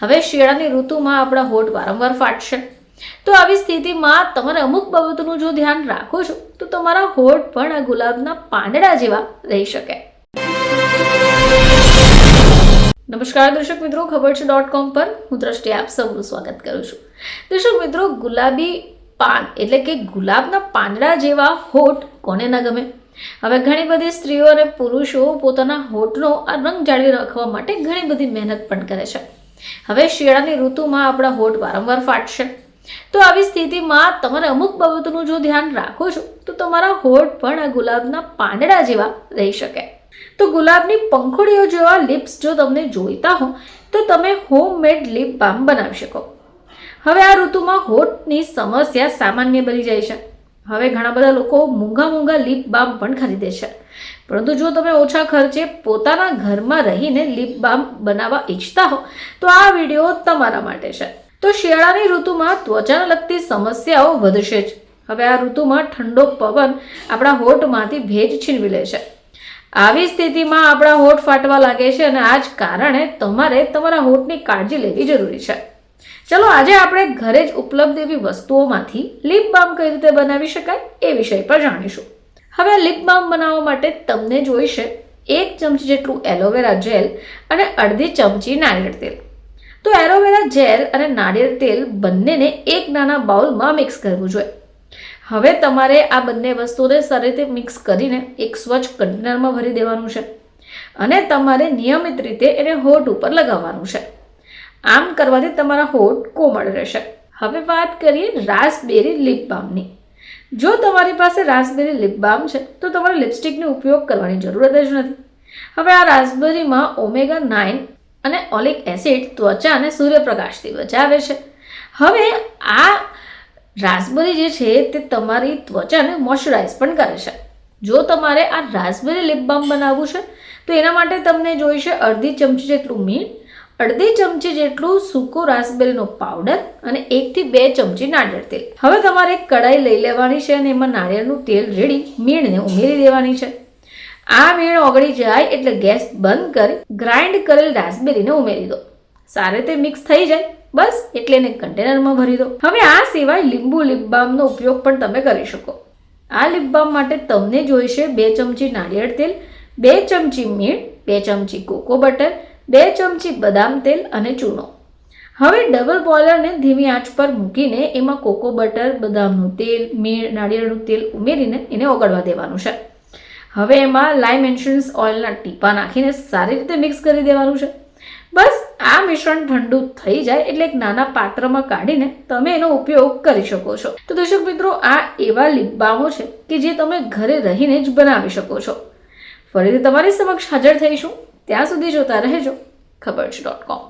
હવે શિયાળાની ઋતુમાં આપણા હોઠ વારંવાર ફાટશે, તો આવી સ્થિતિમાં તમારે અમુક બાબતોનું જો ધ્યાન રાખો છો તો તમારા હોઠ પણ આ ગુલાબના પાંદડા જેવા રહી શકે. નમસ્કાર દર્શક મિત્રો, ખબર છે .com પર હું દ્રષ્ટિ આપ સૌનું સ્વાગત કરું છું. દર્શક મિત્રો, ગુલાબી પાન એટલે કે ગુલાબના પાંદડા જેવા હોઠ કોને ન ગમે? હવે ઘણી બધી સ્ત્રીઓ અને પુરુષો પોતાના હોઠનો આ રંગ જાળવી રાખવા માટે ઘણી બધી મહેનત પણ કરે છે. હવે શિયાળાની ઋતુમાં આપણા હોઠ વારંવાર ફાટશે, તો આવી સ્થિતિમાં તમારે અમુક બાબતોનું જો ધ્યાન રાખો છો તો તમારા હોઠ પણ આ ગુલાબના પાંદડા જેવા રહી શકે. તો ગુલાબની પંખોડીઓ જેવા લિપ્સ જો તમને જોઈતા હો તો તમે હોમમેડ લિપ બામ બનાવી શકો. હવે આ ઋતુમાં હોઠની સમસ્યા સામાન્ય બની જાય છે. હવે ઘણા બધા લોકો મોંઘા લિપ બામ પણ ખરીદે છે, પરંતુ જો તમે ઓછા ખર્ચે પોતાના ઘરમાં રહીને લિપ બામ બનાવવા ઈચ્છતા હો તો આ વિડીયો તમારા માટે છે. તો શિયાળાની ઋતુમાં ત્વચાને લગતી સમસ્યાઓ વધશે જ. હવે આ ઋતુમાં ઠંડો પવન આપણા હોઠમાંથી ભેજ છીનવી લે છે. આવી સ્થિતિમાં આપણા હોઠ ફાટવા લાગે છે અને આ જ કારણે તમારે તમારા હોઠની કાળજી લેવી જરૂરી છે. ચલો આજે આપણે ઘરે જ ઉપલબ્ધ એવી વસ્તુઓમાંથી લિપ બામ કઈ રીતે બનાવી શકાય એ વિષય પર જાણીશું. હવે લિપ બામ બનાવવા માટે તમને જોઈશે 1 ચમચી જેટલું એલોવેરા જેલ અને અડધી ચમચી નારિયેળ તેલ. તો એલોવેરા જેલ અને નારિયેળ તેલ બંનેને એક નાના બાઉલમાં મિક્સ કરવું જોઈએ. હવે તમારે આ બંને વસ્તુને સારી રીતે મિક્સ કરીને એક સ્વચ્છ કન્ટેનરમાં ભરી દેવાનું છે અને તમારે નિયમિત રીતે એને હોઠ ઉપર લગાવવાનું છે. આમ કરવાથી તમારા હોઠ કોમળ રહેશે. હવે વાત કરીએ રાસબેરી લિપ બામની. જો તમારી પાસે રાસબેરી લિપ બામ છે તો તમારે લિપસ્ટિકનો ઉપયોગ કરવાની જરૂરત જ નથી. હવે આ રાસબેરીમાં ઓમેગા 9 અને ઓલિક એસિડ ત્વચાને સૂર્યપ્રકાશથી બચાવે છે. હવે આ રાસબેરી જે છે તે તમારી ત્વચાને મોઇશ્ચરાઇઝ પણ કરે છે. જો તમારે આ રાસબેરી લિપ બામ બનાવવું છે તો એના માટે તમને જોઈશે અડધી ચમચી જેટલું મીઠ, અડધી ચમચી જેટલું સૂકો રાસબેરીનો પાવડર અને 1 થી 2 ચમચી નારિયેળ તેલ. હવે તમારે એક કઢાઈ લઈ લેવાની છે અને એમાં નારિયેળનું તેલ રેડી મીણને ઉમેરી દેવાની છે. આ મીણ ઓગળી જાય એટલે ગેસ બંધ કરી ગ્રાઇન્ડ કરેલ રાસબેરીને ઉમેરી દો. સારી રીતે મિક્સ થઈ જાય બસ એટલે એને કન્ટેનરમાં ભરી દો. હવે આ સિવાય લીંબુ લિપ બામનો ઉપયોગ પણ તમે કરી શકો. આ લિપ બામ માટે તમને જોઈશે 2 ચમચી નારિયેળ તેલ, 2 ચમચી મીણ, 2 ચમચી કોકો બટર, 2 ચમચી બદામ તેલ અને ચૂનો. હવે ડબલ બોઇલરને ધીમી આંચ પર મૂકીને એમાં કોકો બટર, બદામનું તેલ, મીણ, નારિયેળનું તેલ ઉમેરીને એને ઓગળવા દેવાનું છે. હવે એમાં લાઇમ એસેન્સ ઓઇલના ટીપા નાખીને સારી રીતે મિક્સ કરી દેવાનું છે. બસ આ મિશ્રણ ઠંડુ થઈ જાય એટલે એક નાના પાત્રમાં કાઢીને તમે એનો ઉપયોગ કરી શકો છો. તો દર્શક મિત્રો, આ એવા લિપ બામો છે કે જે તમે ઘરે રહીને જ બનાવી શકો છો. ફરીથી તમારી સમક્ષ હાજર થઈશું. ત્યાં સુધી જોતા રહેજો ખબર છે .com.